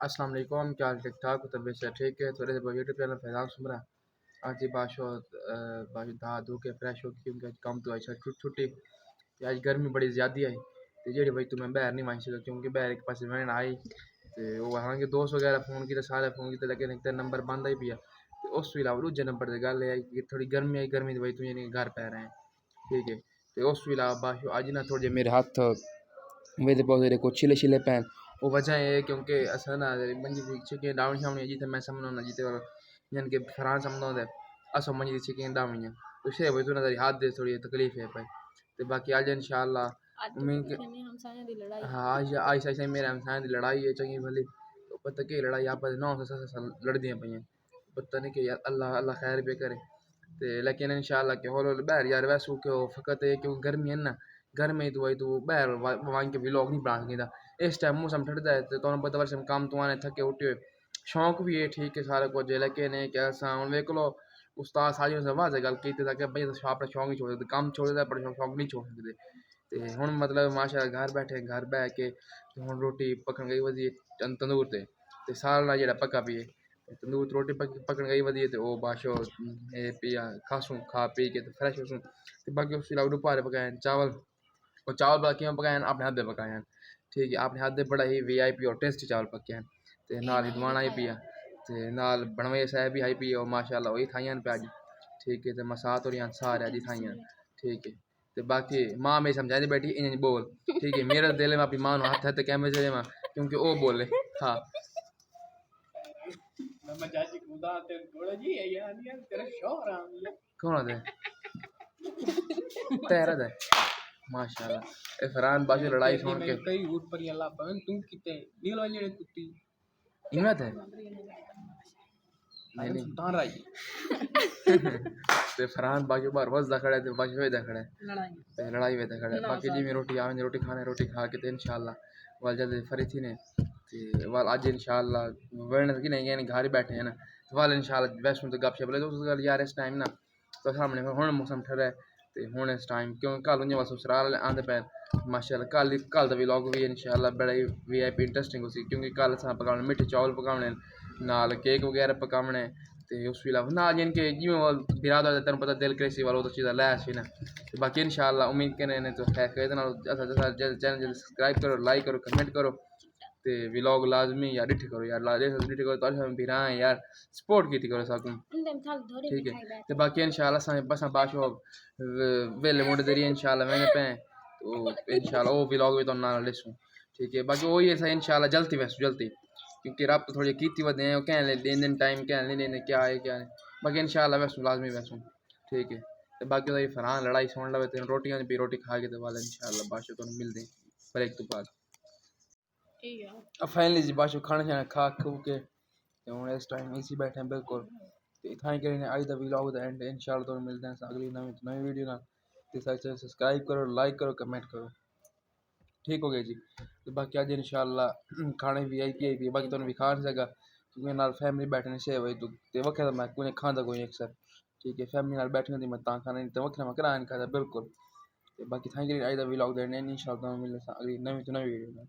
अस्सलाम वालेकुम, क्या हाल ठीक ठाक हो? तबीयत से ठीक है? थोड़े से यूट्यूब चैनल फैजान सुमरा आज ही बाशो बाशो धा धो के फ्रेश हो क्योंकि आज काम तो आई छुट्टी आज गर्मी बड़ी ज़्यादा आई तो जी भाई तुम्हें बाहर नहीं मांग सका क्योंकि बाहर एक पास मैं आई तो वो हालांकि दोस्त वगैरह फ़ोन किए सारे फ़ोन किए लेकिन एक नंबर बंद ही पिया तो उस अलावा दूजे नंबर से गल आई कि थोड़ी गर्मी आई गर्मी तो भाई तुझे नहीं घर पै रहे हैं ठीक है। तो उस अलावा बाशो आज ना थोड़े मेरे हाथ मेरे पौधे को छिले छिले पैन वो वजह है क्योंकि असा ना मंजी चिकन डाउन शाउन जिते मैं समझो ना जिते जन के फरान समझो दे असो मंजी चिकन डाउन तो शे भाई तू ना तेरी हाथ दे थोड़ी तकलीफ है भाई तो बाकी आज इंशाल्लाह उम्मीद के हाँ आज आज ऐसे मेरे हमसाया की लड़ाई है चंगी भली तो पता की लड़ाई आप 9 लड़दी पई पता नहीं कि अल्लाह अल्लाह खैर भी करे तो लेकिन इंशाल्लाह के होलो बाहर यार वैसू क्यों फकत है क्यों गर्मी है ना घर में तो भाई तू बाहर वहाँ के व्लॉग नहीं बना सकेगा इस टाइम मौसम ठंडा है तो तुम पता वर्ष काम तो आने थके उठे हुए शौक भी है ठीक है सारा कुछ लेकिन क्या हम देख लो उस्ताद साजियों से वाज गल की कि भाई अपना शौक नहीं छोड़ सकते काम छोड़ देता पर शौक नहीं छोड़ सकते ते हुण मतलब माशाल्लाह घर बैठे घर बह के हुण रोटी पकन गई वधी तंदूर ते साल ना जेड़ा पक्का पिए तंदूर रोटी पकन गई वधी ते ओ बाशो पिया खासूं खा पी के फ्रेश होसूं ते बाकी उस अलावा दोपहर पकाए चावल और चावल बड़ा क्यों पकाए अपने हाथ दे पकाए ठीक है अपने हाथ दे बड़ा ही वीआईपी और टेस्टी चावल पके हैं ते नाल हिदवाना ही पिया ते नाल बनवे साहब भी हाई पिया और माशाल्लाह वही खाइयां पे अज ठीक है ते मसात और सारे अज खाइयां ठीक है ते बाकी माँ मेरी समझाती बैठी इन बोल ठीक है मेरा दिल में अपनी माँ हाथ हाथ कैमरे से में क्योंकि वो बोले हाँ कौन है तेरा दे माशाल्लाह फरहान बाजू लड़ाई सुन के कई ऊट पर अल्लाह पवन तुम किते नील वाली कुत्ती इनमें थे नहीं सुल्तान राई ते फरहान बाजू बार बस दखड़े ते बाजू वे दखड़े लड़ाई वे दखड़े बाकी जी में रोटी आवे रोटी खाने रोटी खा के ते इंशाल्लाह वाल जल्दी फरी थी ने ते वाल आज इंशाल्लाह वरना कि नहीं घर बैठे हैं ना वाल इंशाल्लाह वैष्णो तो गपशप ले तो यार इस टाइम ना तो सामने हुण मौसम ठहरा है ते हुण इस टाइम क्यों कल उन्हें बस ससुराल आंदे पे माशाल्लाह कल दा व्लॉग भी इंशाल्लाह बड़ा ही वीआईपी इंटरेस्टिंग होसी क्योंकि कल असां पकाने मिठे चावल पकाने नाल केक वगैरह पकाने ते उस अलावा ना जिनके जिवें बिरादर तेन पता दिल क्रेसी वाला तो चीज़ लै सी ना ते बाकी इंशाल्लाह उम्मीद करने तो खैर चैनल सब्सक्राइब करो लाइक करो कमेंट करो ते व्लॉग लाजमी यार डिठी करो यार डिठी करो तो बिरा यार सपोर्ट की करो सकूं ठीक है ते बाकी इंशाल्लाह बस बाशो वेले मुंडे देरी इंशाल्लाह मैंने पे तो इंशाल्लाह वो व्लॉग भी तो ना लिसूं ठीक है बाकी वही है इंशाल्लाह जल्दी वैसे जल्दी क्योंकि रब तो थोड़ी कीती वधे हैं क्या लेन देन टाइम क्या नहीं लेने क्या है क्या नहीं बाकी इंशाल्लाह वैसू लाजमी वैसू ठीक है तो बाकी तो ये फरहान लड़ाई सुन लवे तो रोटियां भी रोटी खा के तो वाले इंशाल्लाह बाशो तो मिलते ब्रेक तो बाद अब फाइनली जी बाशो खाना शाना खा खू के हूँ इस टाइम इसी बैठे हैं बिल्कुल तो इतना ही करें अज का व्लॉग दा एंड इंशाल्लाह तो मिलते हैं अगली नवी वीडियो ना तो सब्सक्राइब करो लाइक करो कमेंट करो ठीक हो गया जी तो बाकी अज इंशाल्लाह खाने भी आई पी बाकी तुम भी खा नहीं सका क्योंकि नाल फैमिली बैठने से भाई तो वक्र मैं कोई खादा कोई अक्सर ठीक है फैमिली नाल बैठने दी मैं खाना नहीं तो वक्र मैं करा नहीं खाता बिल्कुल तो बाकी थैंक यू अज का व्लॉग देने इंशाल्लाह मिलते हैं अगली नवी वीडियो में।